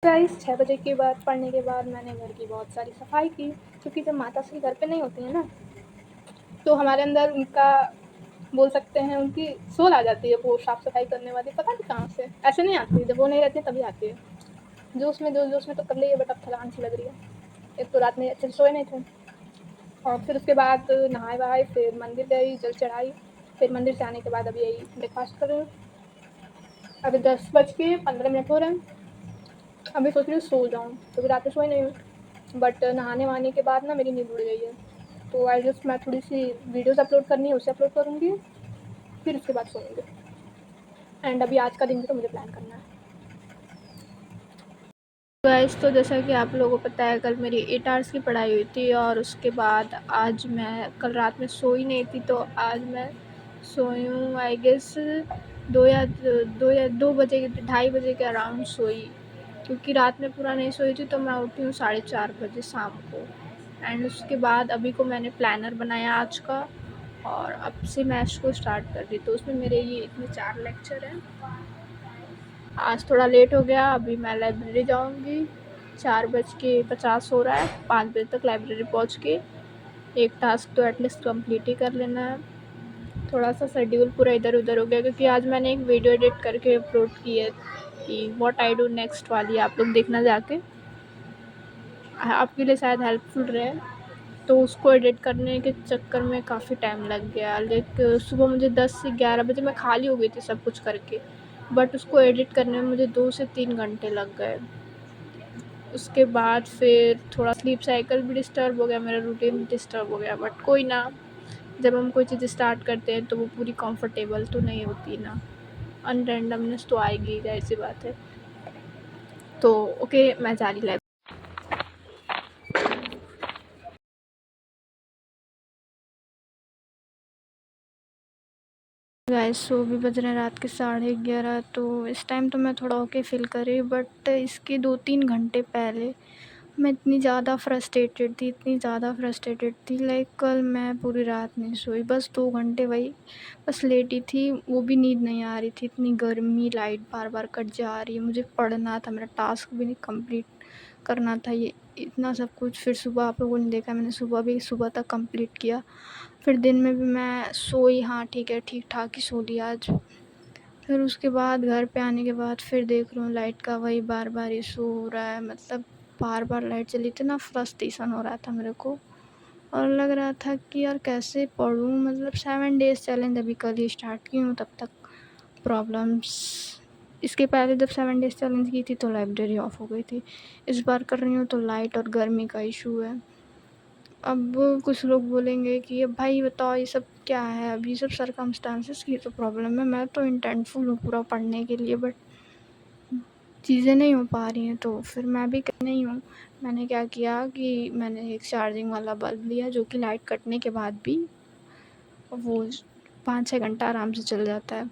Guys 6 बजे के बाद पढ़ने के बाद मैंने घर की बहुत सारी सफाई की, क्योंकि जब माताश्री घर पे नहीं होती हैं ना, तो हमारे अंदर उनका बोल सकते हैं उनकी सोल आ जाती है, वो साफ सफाई करने वाली। पता नहीं कहाँ से ऐसे नहीं आती है, जब वो नहीं रहती तभी आती है। जोश में तो कर ली है, बट अब थकान सी लग रही है। एक तो रात में अच्छे से सोए नहीं थे, और फिर उसके बाद नहाए वहाए, फिर मंदिर गई, जल चढ़ाई, फिर मंदिर से आने के बाद अभी यही ब्रेकफास्ट कर रही हूँ। अभी 10:15 हो रहे हैं। अभी सोच रही हूँ सो जाऊँ, क्योंकि रात में सोई नहीं हूँ। बट नहाने वहाने के बाद ना मेरी नींद उड़ गई है, तो आई जस्ट मैं थोड़ी सी वीडियोस अपलोड करनी है, उसे अपलोड करूँगी, फिर उसके बाद सोऊंगी। एंड अभी आज का दिन भी तो मुझे प्लान करना है। गाइस, तो जैसा कि आप लोगों को पता है, कल मेरी 8 आवर्स की पढ़ाई हुई थी, और उसके बाद आज मैं कल रात में सोई नहीं थी, तो आज मैं सोई हूँ आई गेस 2 बजे, 2:30 बजे के अराउंड सोई, क्योंकि रात में पूरा नहीं सोई थी। तो मैं उठी हूँ 4:30 बजे शाम को। एंड उसके बाद अभी को मैंने प्लानर बनाया आज का, और अब से मैं इसको स्टार्ट कर दी। तो उसमें मेरे ये इतने 4 लेक्चर हैं। आज थोड़ा लेट हो गया, अभी मैं लाइब्रेरी जाऊंगी। 4:50 हो रहा है, 5 बजे तक लाइब्रेरी पहुंच के एक टास्क तो एटलीस्ट कंप्लीट ही कर लेना है। थोड़ा सा शेड्यूल पूरा इधर उधर हो गया, क्योंकि आज मैंने एक वीडियो एडिट करके अपलोड की है कि व्हाट आई डू नेक्स्ट वाली, आप लोग देखना जाके, आपके लिए शायद हेल्पफुल रहे। तो उसको एडिट करने के चक्कर में काफ़ी टाइम लग गया। लेकिन सुबह मुझे 10 से 11 बजे मैं खाली हो गई थी सब कुछ करके, बट उसको एडिट करने में मुझे 2 से 3 घंटे लग गए। उसके बाद फिर थोड़ा स्लीप साइकिल भी डिस्टर्ब हो गया, मेरा रूटीन डिस्टर्ब हो गया। बट कोई ना, जब हम कोई चीज़ स्टार्ट करते हैं तो वो पूरी कंफर्टेबल तो नहीं होती ना, अनरैंडमनेस तो आएगी, जाहिर सी बात है। तो ओके, मैं जा रही। गाइस, सो भी बज रहे हैं रात के 11:30, तो इस टाइम तो मैं थोड़ा ओके फील कर रही हूँ। बट इसके 2-3 घंटे पहले मैं इतनी ज़्यादा फ्रस्ट्रेटेड थी। लाइक कल मैं पूरी रात नहीं सोई, बस 2 घंटे वही बस लेटी थी, वो भी नींद नहीं आ रही थी। इतनी गर्मी, लाइट बार बार कट जा रही है, मुझे पढ़ना था, मेरा टास्क भी नहीं कंप्लीट करना था, ये इतना सब कुछ। फिर सुबह आप लोगों ने देखा, मैंने सुबह तक कंप्लीट किया। फिर दिन में भी मैं सोई, हाँ ठीक है, ठीक ठाक ही सो लिया आज। फिर उसके बाद घर पे आने के बाद फिर देख रही हूँ लाइट का वही बार बार इशू हो रहा है। मतलब बार बार लाइट चली, इतना फ्रस्ट्रेशन हो रहा था मेरे को, और लग रहा था कि यार कैसे पढूँ। मतलब 7 डेज़ चैलेंज अभी कल ही स्टार्ट की हूँ, तब तक प्रॉब्लम्स। इसके पहले जब 7 डेज़ चैलेंज की थी तो लाइब्रेरी ऑफ हो गई थी। इस बार कर रही हूँ तो लाइट और गर्मी का इशू है। अब कुछ लोग बोलेंगे कि अब भाई बताओ ये सब क्या है, अब ये सब सर्कमस्टांसेस की तो प्रॉब्लम है। मैं तो इंटेंटफुल हूँ पूरा पढ़ने के लिए, बट चीज़ें नहीं हो पा रही हैं। तो फिर मैं भी नहीं हूँ। मैंने क्या किया कि मैंने एक चार्जिंग वाला बल्ब लिया, जो कि लाइट कटने के बाद भी वो 5-6 घंटा आराम से चल जाता है।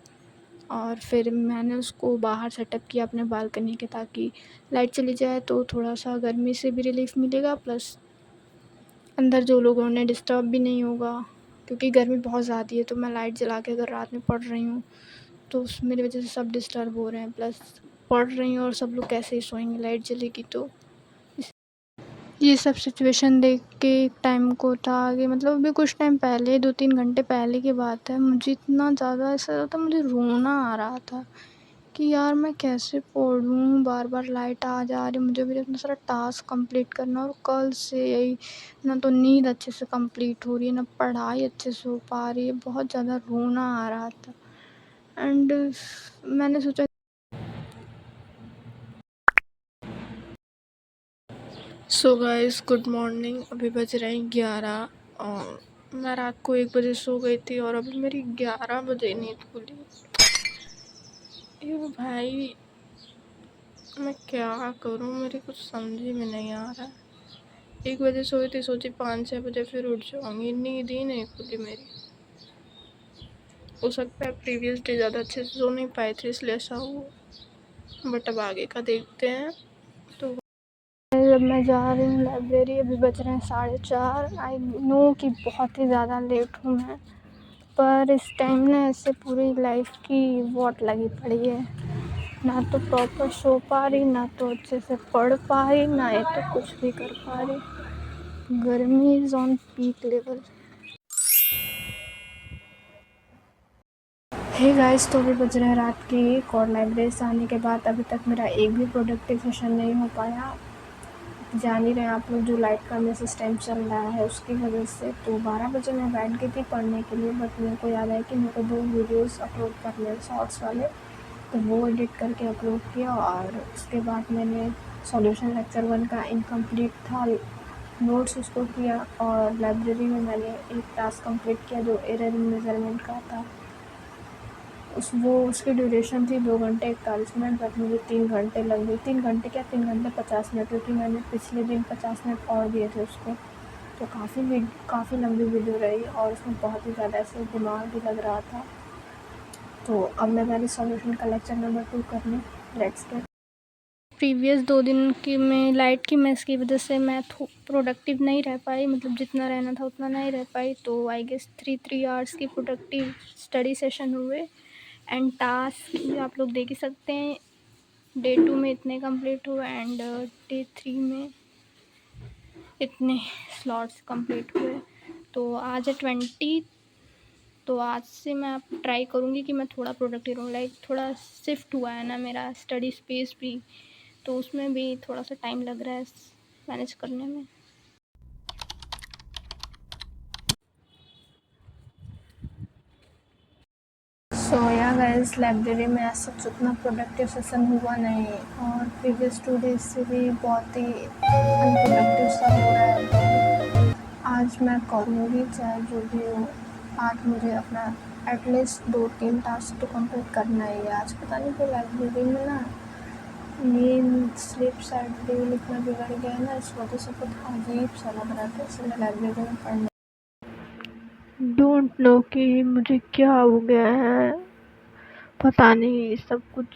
और फिर मैंने उसको बाहर सेटअप किया अपने बालकनी के, ताकि लाइट चली जाए तो थोड़ा सा गर्मी से भी रिलीफ़ मिलेगा, प्लस अंदर जो लोग उन्हें डिस्टर्ब भी नहीं होगा, क्योंकि गर्मी बहुत ज़्यादा है। तो मैं लाइट जला के अगर रात में पढ़ रही हूँ तो उस मेरी वजह से सब डिस्टर्ब हो रहे हैं, प्लस पढ़ रही हूँ और सब लोग कैसे ही सोएंगे, लाइट जलेगी तो। ये सब सिचुएशन देख के एक टाइम को था कि मतलब अभी कुछ टाइम पहले, 2-3 घंटे पहले की बात है, मुझे इतना ज़्यादा ऐसा होता, मुझे रोना आ रहा था कि यार मैं कैसे पढ़ूँ, बार बार लाइट आ जा रही, मुझे भी इतना सारा टास्क कंप्लीट करना। और कल से यही, ना तो नींद अच्छे से कंप्लीट हो रही है, ना पढ़ाई अच्छे से हो पा रही है, बहुत ज़्यादा रोना आ रहा था। एंड मैंने सोचा, सो गाइस गुड मॉर्निंग। अभी बज रहे हैं 11, और मैं रात को 1 बजे सो गई थी, और अभी मेरी 11 बजे नींद खुली। ये भाई मैं क्या करूँ, मेरे कुछ समझ में नहीं आ रहा है। 1 बजे सोई थी, सोची 5-6 बजे फिर उठ जाऊँगी, नींद ही नहीं खुली मेरी। हो सकता है प्रीवियस डे ज़्यादा अच्छे से सो नहीं पाए थे, इसलिए ऐसा हुआ, बट अब आगे का देखते हैं। तो जब मैं जा रही हूँ लाइब्रेरी, अभी बज रहे हैं 4:30। आई नो कि बहुत ही ज़्यादा लेट हूँ मैं, पर इस टाइम ना ऐसे पूरी लाइफ की वॉट लगी पड़ी है। ना तो प्रॉपर सो पा रही, ना तो अच्छे से पढ़ पा रही, ना ही तो कुछ भी कर पा रही। गर्मी is on peak level. Hey guys, तो अभी बज रहे हैं रात के 1 और लाइब्रेरी से आने के बाद अभी तक मेरा एक भी प्रोडक्टिव सेशन नहीं हो पाया। जान ही रहे हैं आप लोग, जो लाइट का हमें सिस्टम चल रहा है उसकी वजह से। तो 12 बजे मैं बैठ गई थी पढ़ने के लिए, बट मेरे को याद आया कि मेरे को 2 वीडियोस अपलोड करने हैं शॉर्ट्स वाले, तो वो एडिट करके अपलोड किया। और उसके बाद मैंने सॉल्यूशन लेक्चर 1 का इनकम्प्लीट था नोट्स उसको किया, और लाइब्रेरी में मैंने एक टास्क कंप्लीट किया जो एरर मेजरमेंट का था। उसकी ड्यूरेशन थी 2 घंटे 41 मिनट, बट मुझे 3 घंटे लग गए। 3 घंटे क्या, 3 घंटे 50 मिनट, क्योंकि मैंने पिछले दिन 50 मिनट और दिए थे उसको। तो काफ़ी लंबी वीडियो रही, और उसमें बहुत ही ज़्यादा ऐसे दिमाग भी लग रहा था। तो अब मैं पहले सॉल्यूशन का लेक्चर नंबर 2 करने लेट्स गेट। प्रीवियस 2 दिन की मैं लाइट की मेस की वजह से मैं प्रोडक्टिव नहीं रह पाई, मतलब जितना रहना था उतना नहीं रह पाई। तो आई गेस 3 आवर्स की प्रोडक्टिव स्टडी सेशन हुए। एंड टास्क आप लोग देख ही सकते हैं, डे 2 में इतने कंप्लीट हुए, एंड डे 3 में इतने स्लॉट्स कंप्लीट हुए। तो आज है 20। तो आज से मैं अब ट्राई करूँगी कि मैं थोड़ा प्रोडक्टिव रहूँ। लाइक थोड़ा शिफ्ट हुआ है ना मेरा स्टडी स्पेस भी, तो उसमें भी थोड़ा सा टाइम लग रहा है मैनेज करने में। सो या गाइस, लाइब्रेरी में आज सच उतना प्रोडक्टिव सेशन हुआ नहीं, और प्रीवियस 2 डेज से भी बहुत ही अनप्रोडक्टिव सा हो रहा है। आज मैं करूँगी चाहे जो भी हो। आज मुझे अपना एटलीस्ट 2-3 टास्क तो कंप्लीट करना ही है। आज पता नहीं क्यों लाइब्रेरी में ना नींद स्लीप शेड्यूल इतना बिगड़ गया है ना, इस वजह से कुछ अजीब सा लग रहा था, इसलिए लाइब्रेरी में पढ़ने डोंट नो कि मुझे क्या हो गया है। पता नहीं, सब कुछ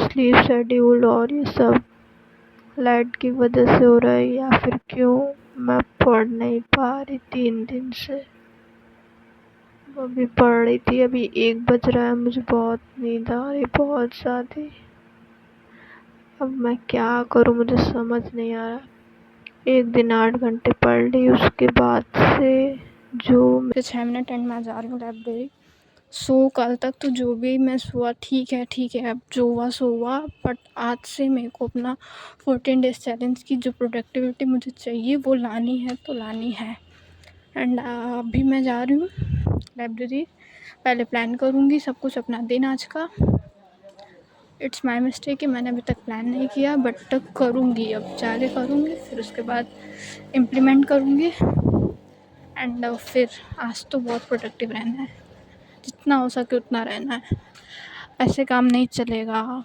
स्लीप शेड्यूल और ये सब लाइट की वजह से हो रहा है, या फिर क्यों मैं पढ़ नहीं पा रही 3 दिन से। अभी पढ़ रही थी, अभी 1 बज रहा है, मुझे बहुत नींद आ रही, बहुत ज़्यादा। अब मैं क्या करूं, मुझे समझ नहीं आ रहा। एक दिन 8 घंटे पढ़ ली, उसके बाद से जो 6 मिनट एंड मैं जा रही हूँ लाइब्रेरी। सो कल तक तो जो भी मैं सोआ ठीक है, अब जो हुआ सो हुआ। बट आज से मेरे को अपना 14 डेज़ चैलेंज की जो प्रोडक्टिविटी मुझे चाहिए वो लानी है, तो लानी है। एंड अभी मैं जा रही हूँ लाइब्रेरी। पहले प्लान करूँगी सब कुछ अपना दिन आज का। इट्स माई मिस्टेक कि मैंने अभी तक प्लान नहीं किया, बट तक करूँगी, अब जाके करूँगी, फिर उसके बाद इम्प्लीमेंट करूँगी। एंड फिर आज तो बहुत प्रोडक्टिव रहना है, जितना हो सके उतना रहना है, ऐसे काम नहीं चलेगा।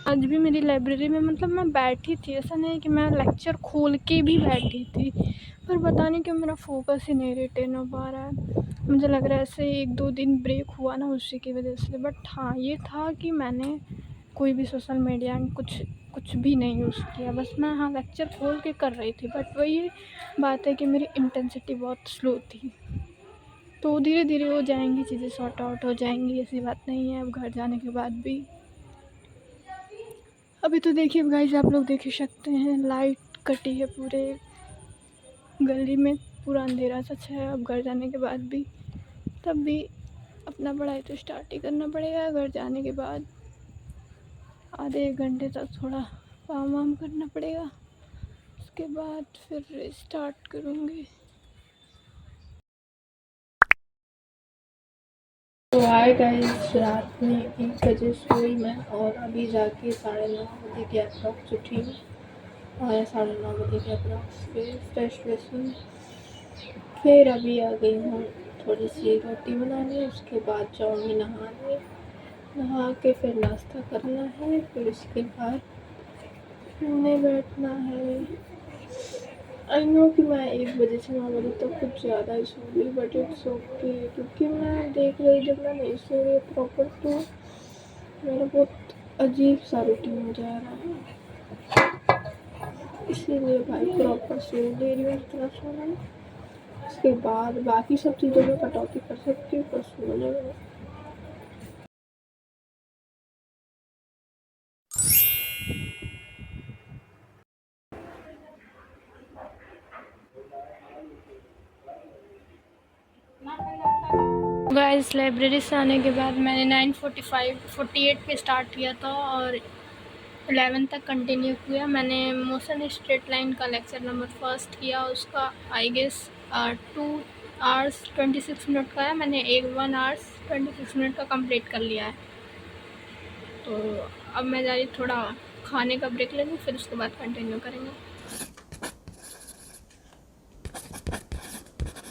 आज भी मेरी लाइब्रेरी में, मतलब मैं बैठी थी, ऐसा नहीं कि मैं लेक्चर खोल के भी बैठी थी, पर पता नहीं क्यों मेरा फोकस ही नहीं रिटेन हो पा रहा है। मुझे लग रहा है ऐसे 1-2 दिन ब्रेक हुआ ना उसी की वजह से। बट हाँ, ये था कि मैंने कोई भी सोशल मीडिया कुछ भी नहीं यूज़ किया, बस मैं हाँ लेक्चर खोल के कर रही थी। बट वही बात है कि मेरी इंटेंसिटी बहुत स्लो थी, तो धीरे धीरे हो जाएंगी चीज़ें, सॉर्ट आउट हो जाएंगी, ऐसी बात नहीं है। अब घर जाने के बाद भी अभी तो देखिए गाइस, आप लोग देख ही सकते हैं, लाइट कटी है पूरे गली में, पूरा अंधेरा सच है। अब घर जाने के बाद भी तब भी अपना पढ़ाई तो स्टार्ट ही करना पड़ेगा। घर जाने के बाद आधे 1 घंटे तक थोड़ा काम वाम करना पड़ेगा, उसके बाद फिर स्टार्ट करूँगी। तो हाय गाइस, रात में 1 बजे सोई मैं, और अभी जाके 9:30 बजे के अप्रॉक्स उठी हूँ। आया 9:30 बजे के अप्रॉक्स, फिर फ्रेश व्रेश हुई, फिर अभी आ गई हूँ थोड़ी सी रोटी बनाने। उसके बाद जाऊँगी नहाने, नहा के फिर नाश्ता करना है, फिर उसके बाद पढ़ने बैठना है। आई नो कि मैं 1 बजे से 9 बजे तक कुछ ज़्यादा ही सो गई, बट इट्स ओके, क्योंकि मैं देख रही जब मैं नहीं सो रही प्रॉपर, तो मेरा बहुत अजीब सा रूटीन हो जा रहा है। इसीलिए भाई प्रॉपर सो ले रही हूँ जितना सोना है, उसके बाद बाकी सब चीज़ों में कटौती कर सकती हूँ, पर सोने में गाइस लाइब्रेरी से आने के बाद मैंने 9:48 पे स्टार्ट किया था और 11 तक कंटिन्यू किया। मैंने मोशन स्ट्रेट लाइन का लेक्चर नंबर फर्स्ट किया, उसका आई गेस 2 hours 26 minute का है। मैंने 1 hours 26 minute का कंप्लीट कर लिया है। तो अब मैं जा रही थोड़ा खाने का ब्रेक लेंगे, फिर उसके बाद कंटिन्यू करेंगे।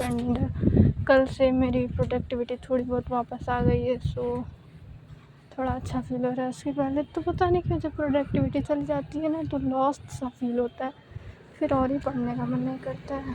एंड कल से मेरी प्रोडक्टिविटी थोड़ी बहुत वापस आ गई है, सो थोड़ा अच्छा फील हो रहा है। उसके पहले तो पता नहीं क्यों जब प्रोडक्टिविटी चली जाती है ना तो लॉस्ट सा फील होता है, फिर और ही पढ़ने का मन नहीं करता है।